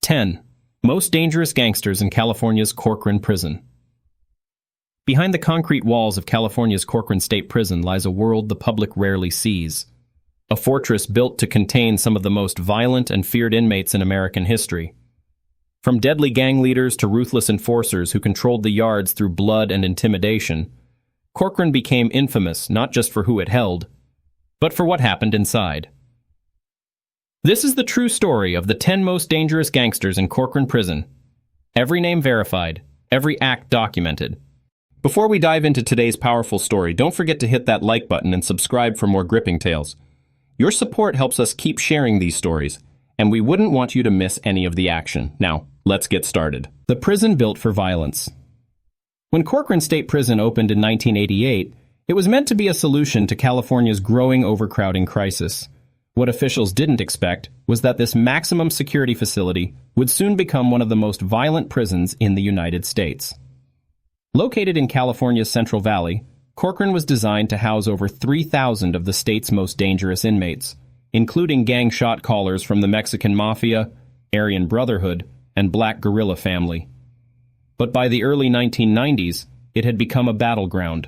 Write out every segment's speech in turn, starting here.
10. Most dangerous gangsters in California's Corcoran Prison. Behind the concrete walls of California's Corcoran State Prison lies a world the public rarely sees. A fortress built to contain some of the most violent and feared inmates in American history. From deadly gang leaders to ruthless enforcers who controlled the yards through blood and intimidation, Corcoran became infamous not just for who it held, but for what happened inside. This is the true story of the 10 most dangerous gangsters in Corcoran Prison. Every name verified, every act documented. Before we dive into today's powerful story, don't forget to hit that like button and subscribe for more gripping tales. Your support helps us keep sharing these stories, and we wouldn't want you to miss any of the action. Now, let's get started. The prison built for violence. When Corcoran State Prison opened in 1988, it was meant to be a solution to California's growing overcrowding crisis. What officials didn't expect was that this maximum security facility would soon become one of the most violent prisons in the United States. Located in California's Central Valley, Corcoran was designed to house over 3,000 of the state's most dangerous inmates, including gang shot callers from the Mexican Mafia, Aryan Brotherhood, and Black Guerrilla family. But by the early 1990s, it had become a battleground.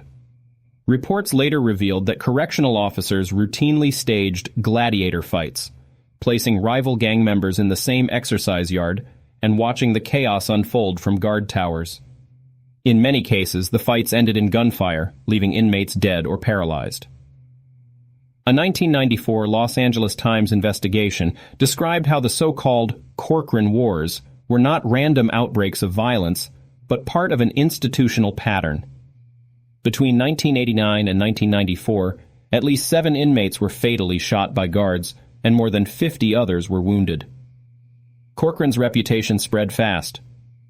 Reports later revealed that correctional officers routinely staged gladiator fights, placing rival gang members in the same exercise yard and watching the chaos unfold from guard towers. In many cases, the fights ended in gunfire, leaving inmates dead or paralyzed. A 1994 Los Angeles Times investigation described how the so-called Corcoran Wars were not random outbreaks of violence, but part of an institutional pattern. Between 1989 and 1994, at least 7 inmates were fatally shot by guards, and more than 50 others were wounded. Corcoran's reputation spread fast.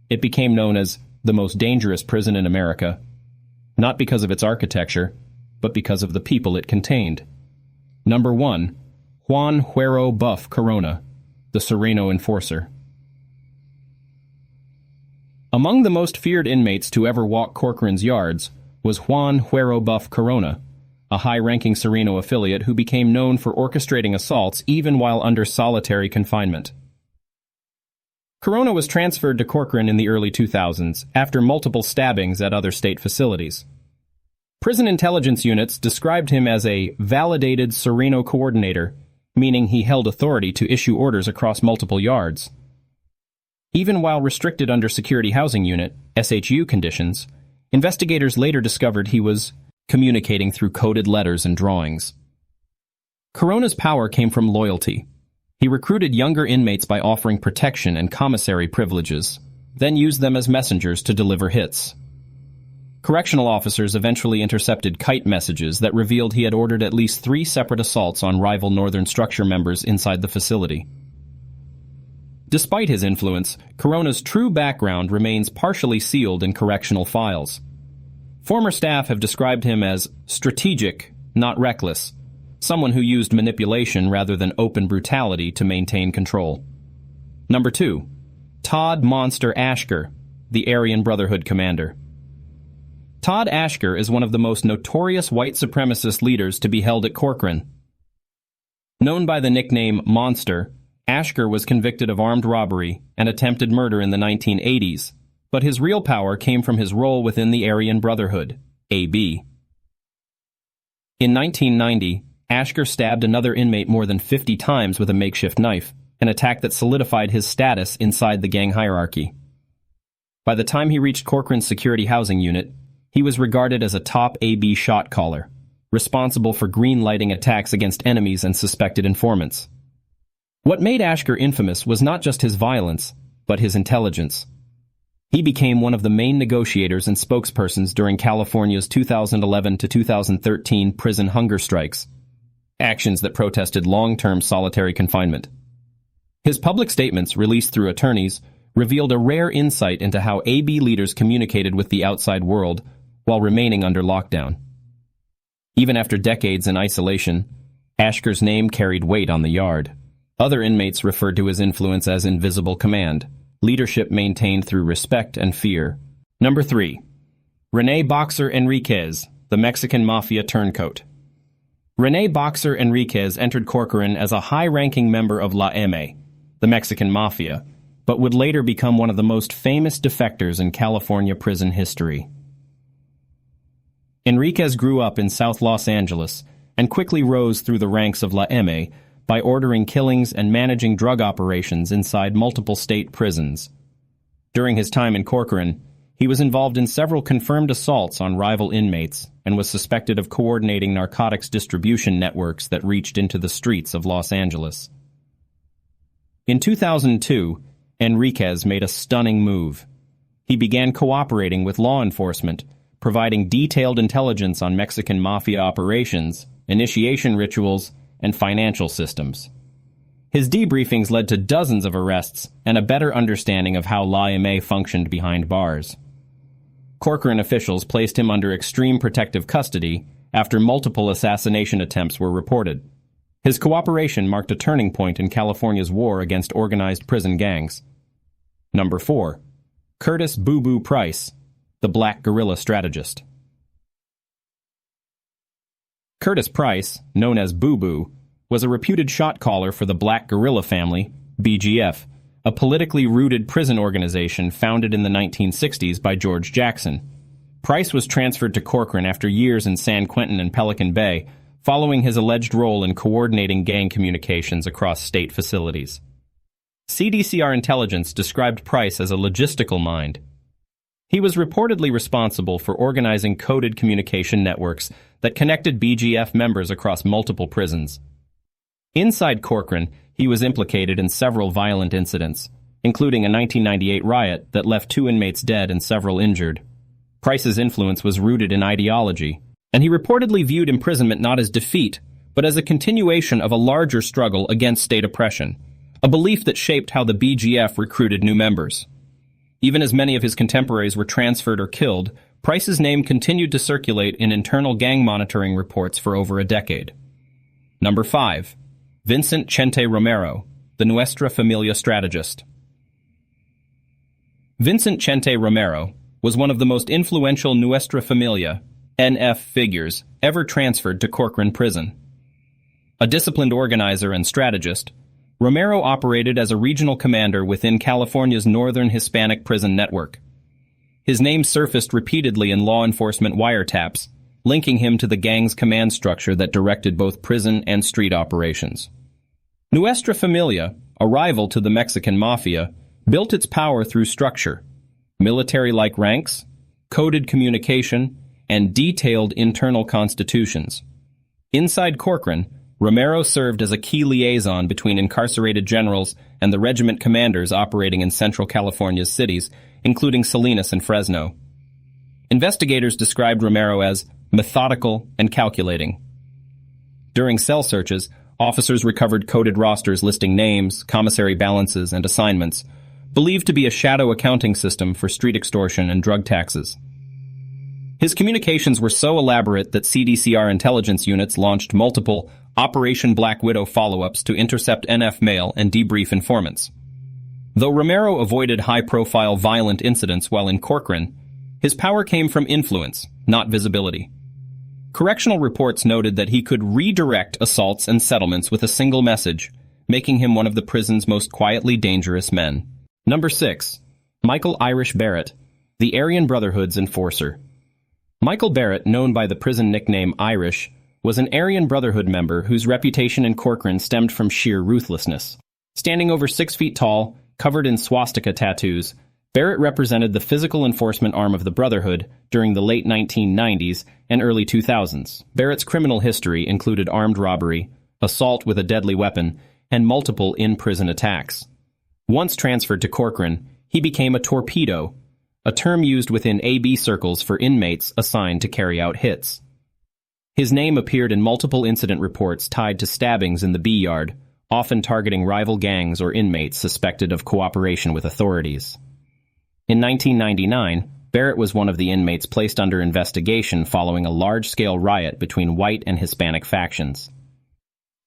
It became known as the most dangerous prison in America, not because of its architecture, but because of the people it contained. Number 1. Juan Huero Buff Corona, the Sureno enforcer. Among the most feared inmates to ever walk Corcoran's yards was Juan Huero Buff Corona, a high-ranking Sureno affiliate who became known for orchestrating assaults even while under solitary confinement. Corona was transferred to Corcoran in the early 2000s after multiple stabbings at other state facilities. Prison intelligence units described him as a validated Sureno coordinator, meaning he held authority to issue orders across multiple yards. Even while restricted under Security Housing Unit, SHU conditions, investigators later discovered he was communicating through coded letters and drawings. Corona's power came from loyalty. He recruited younger inmates by offering protection and commissary privileges, then used them as messengers to deliver hits. Correctional officers eventually intercepted kite messages that revealed he had ordered at least 3 separate assaults on rival Northern Structure members inside the facility. Despite his influence, Corona's true background remains partially sealed in correctional files. Former staff have described him as strategic, not reckless, someone who used manipulation rather than open brutality to maintain control. Number 2. Todd Monster Ashker, the Aryan Brotherhood commander. Todd Ashker is one of the most notorious white supremacist leaders to be held at Corcoran. Known by the nickname Monster, Ashker was convicted of armed robbery and attempted murder in the 1980s, but his real power came from his role within the Aryan Brotherhood, AB. In 1990, Ashker stabbed another inmate more than 50 times with a makeshift knife, an attack that solidified his status inside the gang hierarchy. By the time he reached Corcoran's Security Housing Unit, he was regarded as a top AB shot caller, responsible for green-lighting attacks against enemies and suspected informants. What made Ashker infamous was not just his violence, but his intelligence. He became one of the main negotiators and spokespersons during California's 2011 to 2013 prison hunger strikes, actions that protested long-term solitary confinement. His public statements, released through attorneys, revealed a rare insight into how AB leaders communicated with the outside world while remaining under lockdown. Even after decades in isolation, Ashker's name carried weight on the yard. Other inmates referred to his influence as invisible command, leadership maintained through respect and fear. Number 3. Rene Boxer Enriquez, the Mexican Mafia turncoat. Rene Boxer Enriquez entered Corcoran as a high-ranking member of La M, the Mexican Mafia, but would later become one of the most famous defectors in California prison history. Enriquez grew up in South Los Angeles and quickly rose through the ranks of La M by ordering killings and managing drug operations inside multiple state prisons. During his time in Corcoran, he was involved in several confirmed assaults on rival inmates and was suspected of coordinating narcotics distribution networks that reached into the streets of Los Angeles. In 2002, Enriquez made a stunning move. He began cooperating with law enforcement, providing detailed intelligence on Mexican Mafia operations, initiation rituals, and financial systems. His debriefings led to dozens of arrests and a better understanding of how La M functioned behind bars. Corcoran officials placed him under extreme protective custody after multiple assassination attempts were reported. His cooperation marked a turning point in California's war against organized prison gangs. Number 4. Curtis Boo Boo Price, the Black Guerrilla Strategist. Curtis Price, known as Boo Boo, was a reputed shot caller for the Black Guerrilla family, BGF, a politically rooted prison organization founded in the 1960s by George Jackson. Price was transferred to Corcoran after years in San Quentin and Pelican Bay, following his alleged role in coordinating gang communications across state facilities. CDCR intelligence described Price as a logistical mind. He was reportedly responsible for organizing coded communication networks that connected BGF members across multiple prisons. Inside Corcoran, he was implicated in several violent incidents, including a 1998 riot that left 2 inmates dead and several injured. Price's influence was rooted in ideology, and he reportedly viewed imprisonment not as defeat, but as a continuation of a larger struggle against state oppression, a belief that shaped how the BGF recruited new members. Even as many of his contemporaries were transferred or killed, Price's name continued to circulate in internal gang monitoring reports for over a decade. Number 5. Vincent Chente Romero, the Nuestra Familia Strategist. Vincent Chente Romero was one of the most influential Nuestra Familia, NF figures, ever transferred to Corcoran Prison. A disciplined organizer and strategist, Romero operated as a regional commander within California's northern Hispanic prison network. His name surfaced repeatedly in law enforcement wiretaps, linking him to the gang's command structure that directed both prison and street operations. Nuestra Familia, a rival to the Mexican Mafia, built its power through structure, military-like ranks, coded communication, and detailed internal constitutions. Inside Corcoran, Romero served as a key liaison between incarcerated generals and the regiment commanders operating in Central California's cities, including Salinas and Fresno. Investigators described Romero as methodical and calculating. During cell searches, officers recovered coded rosters listing names, commissary balances, and assignments, believed to be a shadow accounting system for street extortion and drug taxes. His communications were so elaborate that CDCR intelligence units launched multiple Operation Black Widow follow-ups to intercept NF mail and debrief informants. Though Romero avoided high-profile violent incidents while in Corcoran, his power came from influence, not visibility. Correctional reports noted that he could redirect assaults and settlements with a single message, making him one of the prison's most quietly dangerous men. Number 6. Michael Irish Barrett, the Aryan Brotherhood's enforcer. Michael Barrett, known by the prison nickname Irish, was an Aryan Brotherhood member whose reputation in Corcoran stemmed from sheer ruthlessness. Standing over 6 feet tall, covered in swastika tattoos, Barrett represented the physical enforcement arm of the Brotherhood during the late 1990s and early 2000s. Barrett's criminal history included armed robbery, assault with a deadly weapon, and multiple in-prison attacks. Once transferred to Corcoran, he became a torpedo, a term used within AB circles for inmates assigned to carry out hits. His name appeared in multiple incident reports tied to stabbings in the Bee Yard, often targeting rival gangs or inmates suspected of cooperation with authorities. In 1999, Barrett was one of the inmates placed under investigation following a large-scale riot between white and Hispanic factions.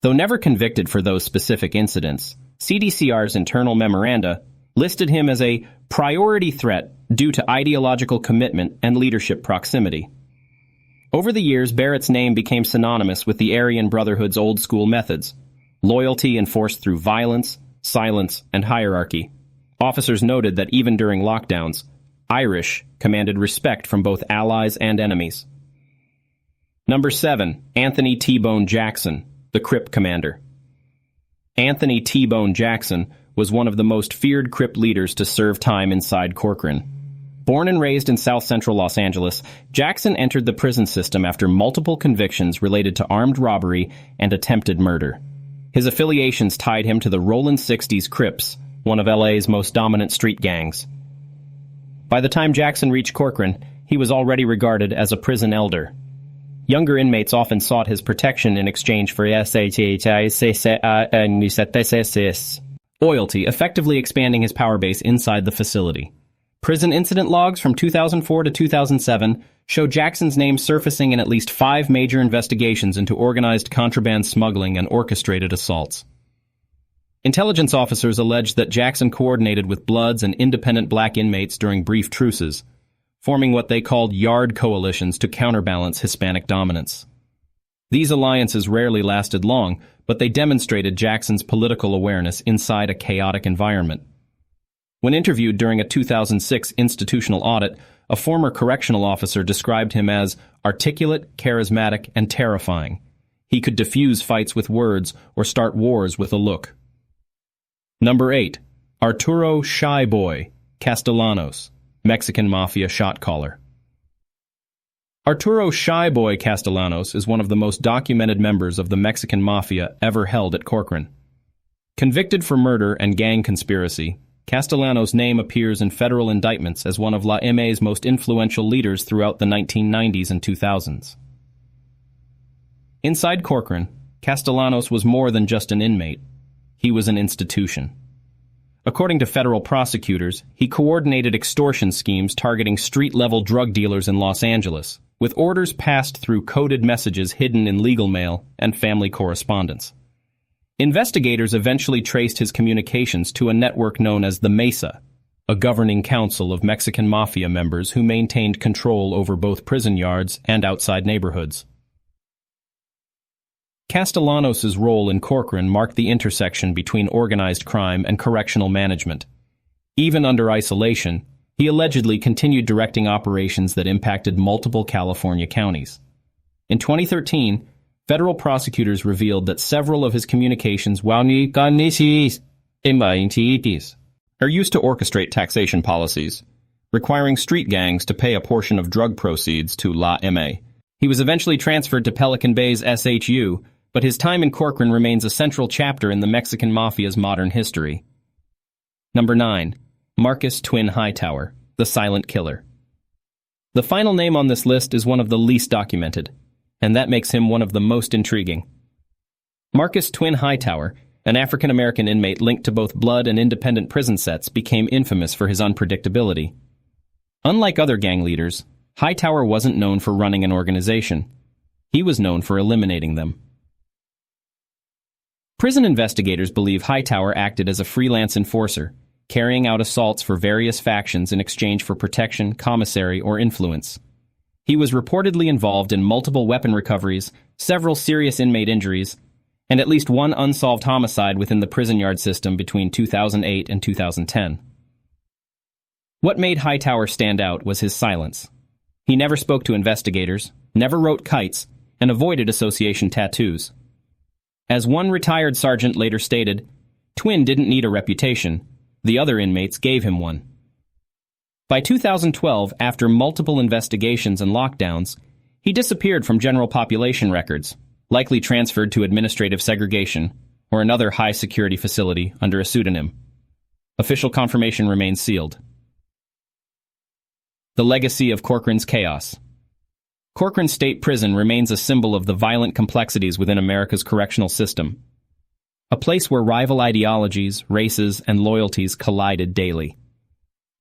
Though never convicted for those specific incidents, CDCR's internal memoranda listed him as a priority threat due to ideological commitment and leadership proximity. Over the years, Barrett's name became synonymous with the Aryan Brotherhood's old-school methods, loyalty enforced through violence, silence, and hierarchy. Officers noted that even during lockdowns, Irish commanded respect from both allies and enemies. Number 7. Anthony T-Bone Jackson, the Crip commander. Anthony T-Bone Jackson was one of the most feared Crip leaders to serve time inside Corcoran. Born and raised in south-central Los Angeles, Jackson entered the prison system after multiple convictions related to armed robbery and attempted murder. His affiliations tied him to the Rollin' 60s Crips, one of LA's most dominant street gangs. By the time Jackson reached Corcoran, he was already regarded as a prison elder. Younger inmates often sought his protection in exchange for loyalty, effectively expanding his power base inside the facility. Prison incident logs from 2004 to 2007 show Jackson's name surfacing in at least 5 major investigations into organized contraband smuggling and orchestrated assaults. Intelligence officers alleged that Jackson coordinated with Bloods and independent black inmates during brief truces, forming what they called yard coalitions to counterbalance Hispanic dominance. These alliances rarely lasted long, but they demonstrated Jackson's political awareness inside a chaotic environment. When interviewed during a 2006 institutional audit, a former correctional officer described him as articulate, charismatic, and terrifying. He could diffuse fights with words or start wars with a look. Number 8. Arturo Shy Boy Castellanos, Mexican Mafia shot caller. Arturo Shy Boy Castellanos is one of the most documented members of the Mexican Mafia ever held at Corcoran. Convicted for murder and gang conspiracy, Castellanos' name appears in federal indictments as one of La MA's most influential leaders throughout the 1990s and 2000s. Inside Corcoran, Castellanos was more than just an inmate. He was an institution. According to federal prosecutors, he coordinated extortion schemes targeting street-level drug dealers in Los Angeles, with orders passed through coded messages hidden in legal mail and family correspondence. Investigators eventually traced his communications to a network known as the Mesa, a governing council of Mexican Mafia members who maintained control over both prison yards and outside neighborhoods. Castellanos' role in Corcoran marked the intersection between organized crime and correctional management. Even under isolation, he allegedly continued directing operations that impacted multiple California counties. In 2013, federal prosecutors revealed that several of his communications are used to orchestrate taxation policies, requiring street gangs to pay a portion of drug proceeds to La MA. He was eventually transferred to Pelican Bay's SHU, but his time in Corcoran remains a central chapter in the Mexican Mafia's modern history. Number 9. Marcus Twin Hightower, the Silent Killer. The final name on this list is one of the least documented, and that makes him one of the most intriguing. Marcus Twin Hightower, an African-American inmate linked to both Blood and independent prison sets, became infamous for his unpredictability. Unlike other gang leaders, Hightower wasn't known for running an organization. He was known for eliminating them. Prison investigators believe Hightower acted as a freelance enforcer, carrying out assaults for various factions in exchange for protection, commissary, or influence. He was reportedly involved in multiple weapon recoveries, several serious inmate injuries, and at least one unsolved homicide within the prison yard system between 2008 and 2010. What made Hightower stand out was his silence. He never spoke to investigators, never wrote kites, and avoided association tattoos. As one retired sergeant later stated, Twin didn't need a reputation. The other inmates gave him one. By 2012, after multiple investigations and lockdowns, he disappeared from general population records, likely transferred to administrative segregation or another high-security facility under a pseudonym. Official confirmation remains sealed. The legacy of Corcoran's chaos. Corcoran State Prison remains a symbol of the violent complexities within America's correctional system. A place where rival ideologies, races, and loyalties collided daily.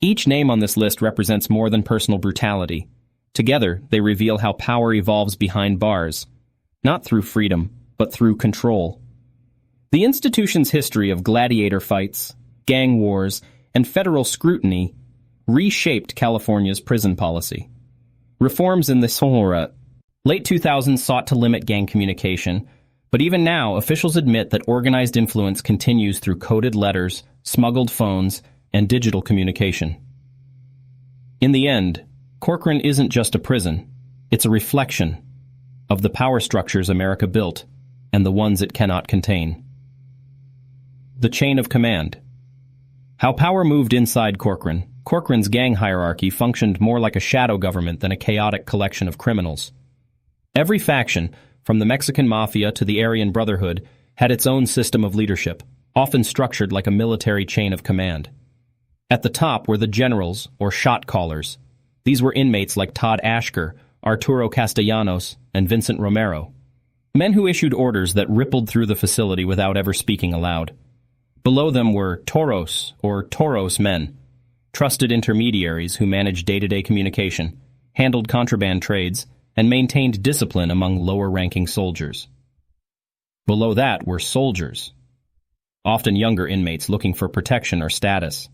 Each name on this list represents more than personal brutality. Together, they reveal how power evolves behind bars, not through freedom, but through control. The institution's history of gladiator fights, gang wars, and federal scrutiny reshaped California's prison policy. Reforms in the late 2000s sought to limit gang communication, but even now, officials admit that organized influence continues through coded letters, smuggled phones, and digital communication. In the end, Corcoran isn't just a prison, it's a reflection of the power structures America built and the ones it cannot contain. The chain of command. How power moved inside Corcoran. Corcoran's gang hierarchy functioned more like a shadow government than a chaotic collection of criminals. Every faction, from the Mexican Mafia to the Aryan Brotherhood, had its own system of leadership, often structured like a military chain of command. At the top were the generals, or shot callers. These were inmates like Todd Ashker, Arturo Castellanos, and Vincent Romero. Men who issued orders that rippled through the facility without ever speaking aloud. Below them were toros, or toros men, trusted intermediaries who managed day-to-day communication, handled contraband trades, and maintained discipline among lower-ranking soldiers. Below that were soldiers, often younger inmates looking for protection or status.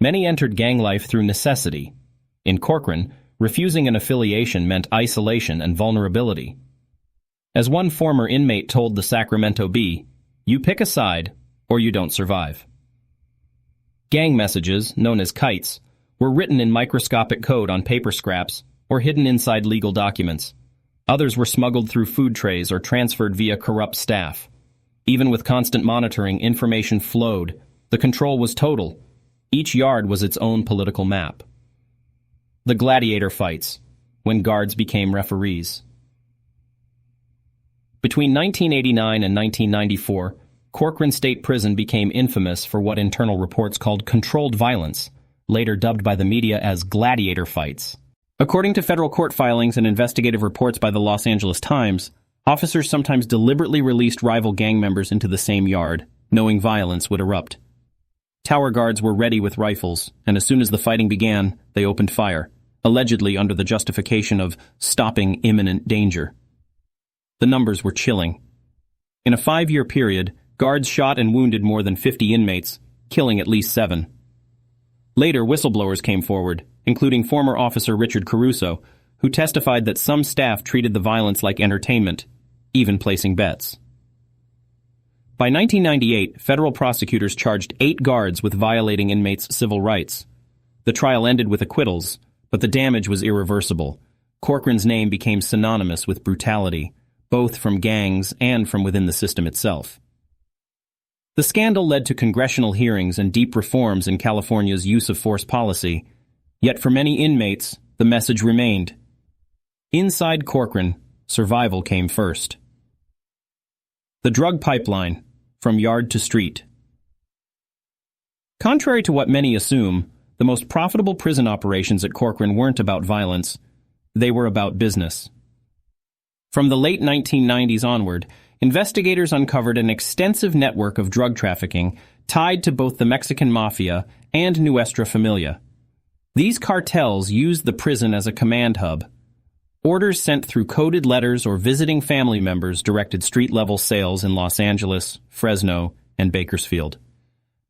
Many entered gang life through necessity. In Corcoran, refusing an affiliation meant isolation and vulnerability. As one former inmate told the Sacramento Bee, "You pick a side, or you don't survive." Gang messages, known as kites, were written in microscopic code on paper scraps or hidden inside legal documents. Others were smuggled through food trays or transferred via corrupt staff. Even with constant monitoring, information flowed. The control was total. Each yard was its own political map. The Gladiator fights, when guards became referees. Between 1989 and 1994, Corcoran State Prison became infamous for what internal reports called controlled violence, later dubbed by the media as Gladiator fights. According to federal court filings and investigative reports by the Los Angeles Times, officers sometimes deliberately released rival gang members into the same yard, knowing violence would erupt. Tower guards were ready with rifles, and as soon as the fighting began, they opened fire, allegedly under the justification of stopping imminent danger. The numbers were chilling. In a 5-year period, guards shot and wounded more than 50 inmates, killing at least 7. Later, whistleblowers came forward, including former officer Richard Caruso, who testified that some staff treated the violence like entertainment, even placing bets. By 1998, federal prosecutors charged 8 guards with violating inmates' civil rights. The trial ended with acquittals, but the damage was irreversible. Corcoran's name became synonymous with brutality, both from gangs and from within the system itself. The scandal led to congressional hearings and deep reforms in California's use of force policy. Yet for many inmates, the message remained. Inside Corcoran, survival came first. The drug pipeline, from yard to street. Contrary to what many assume, the most profitable prison operations at Corcoran weren't about violence. They were about business. From the late 1990s onward, investigators uncovered an extensive network of drug trafficking tied to both the Mexican Mafia and Nuestra Familia. These cartels used the prison as a command hub. Orders sent through coded letters or visiting family members directed street-level sales in Los Angeles, Fresno, and Bakersfield.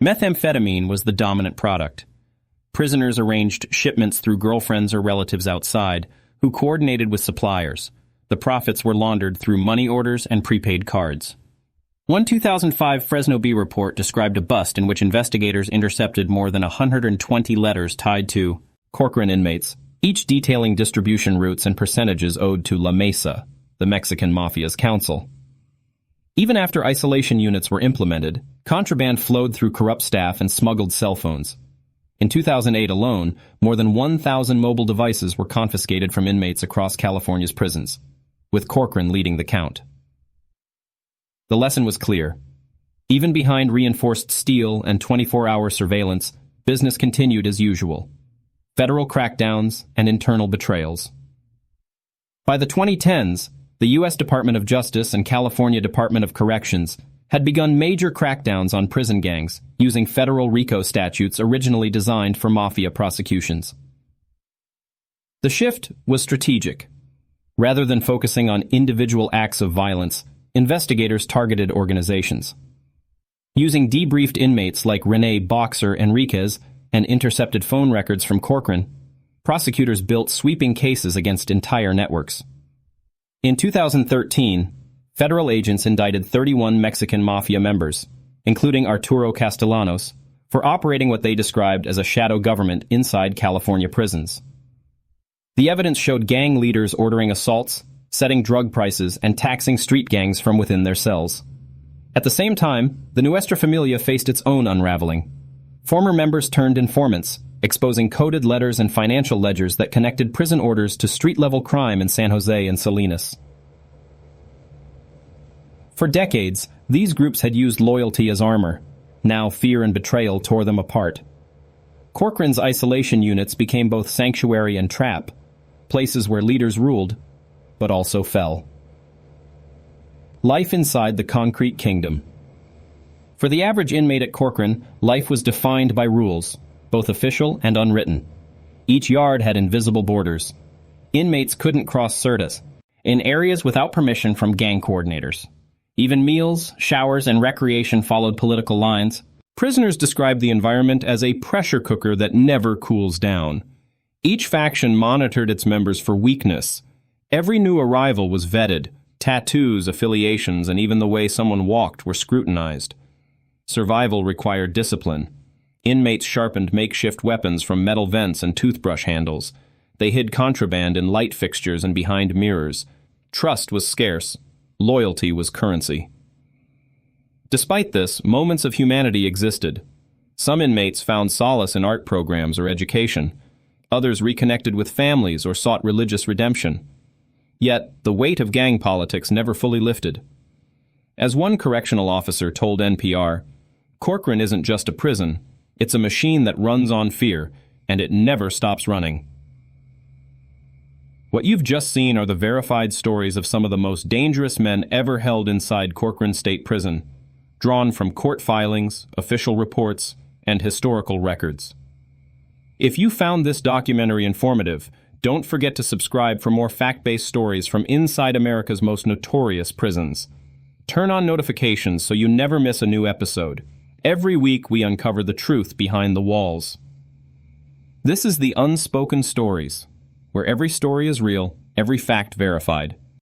Methamphetamine was the dominant product. Prisoners arranged shipments through girlfriends or relatives outside, who coordinated with suppliers. The profits were laundered through money orders and prepaid cards. One 2005 Fresno Bee report described a bust in which investigators intercepted more than 120 letters tied to Corcoran inmates, each detailing distribution routes and percentages owed to La Mesa, the Mexican Mafia's counsel. Even after isolation units were implemented, contraband flowed through corrupt staff and smuggled cell phones. In 2008 alone, more than 1,000 mobile devices were confiscated from inmates across California's prisons, with Corcoran leading the count. The lesson was clear. Even behind reinforced steel and 24-hour surveillance, business continued as usual. Federal crackdowns and internal betrayals. By the 2010s, the U.S. Department of Justice and California Department of Corrections had begun major crackdowns on prison gangs using federal RICO statutes originally designed for mafia prosecutions. The shift was strategic. Rather than focusing on individual acts of violence, investigators targeted organizations. Using debriefed inmates like Rene Boxer Enriquez and intercepted phone records from Corcoran, prosecutors built sweeping cases against entire networks. In 2013, federal agents indicted 31 Mexican Mafia members, including Arturo Castellanos, for operating what they described as a shadow government inside California prisons. The evidence showed gang leaders ordering assaults, setting drug prices, and taxing street gangs from within their cells. At the same time, the Nuestra Familia faced its own unraveling. Former members turned informants, exposing coded letters and financial ledgers that connected prison orders to street-level crime in San Jose and Salinas. For decades, these groups had used loyalty as armor. Now fear and betrayal tore them apart. Corcoran's isolation units became both sanctuary and trap, places where leaders ruled, but also fell. Life inside the concrete kingdom. For the average inmate at Corcoran, life was defined by rules, both official and unwritten. Each yard had invisible borders. Inmates couldn't cross certas, in areas without permission from gang coordinators. Even meals, showers, and recreation followed political lines. Prisoners described the environment as a pressure cooker that never cools down. Each faction monitored its members for weakness. Every new arrival was vetted. Tattoos, affiliations, and even the way someone walked were scrutinized. Survival required discipline. Inmates sharpened makeshift weapons from metal vents and toothbrush handles. They hid contraband in light fixtures and behind mirrors. Trust was scarce. Loyalty was currency. Despite this, moments of humanity existed. Some inmates found solace in art programs or education. Others reconnected with families or sought religious redemption. Yet, the weight of gang politics never fully lifted. As one correctional officer told NPR, Corcoran isn't just a prison, it's a machine that runs on fear, and it never stops running. What you've just seen are the verified stories of some of the most dangerous men ever held inside Corcoran State Prison, drawn from court filings, official reports, and historical records. If you found this documentary informative, don't forget to subscribe for more fact-based stories from inside America's most notorious prisons. Turn on notifications so you never miss a new episode. Every week we uncover the truth behind the walls. This is the Unspoken Stories, where every story is real, every fact verified.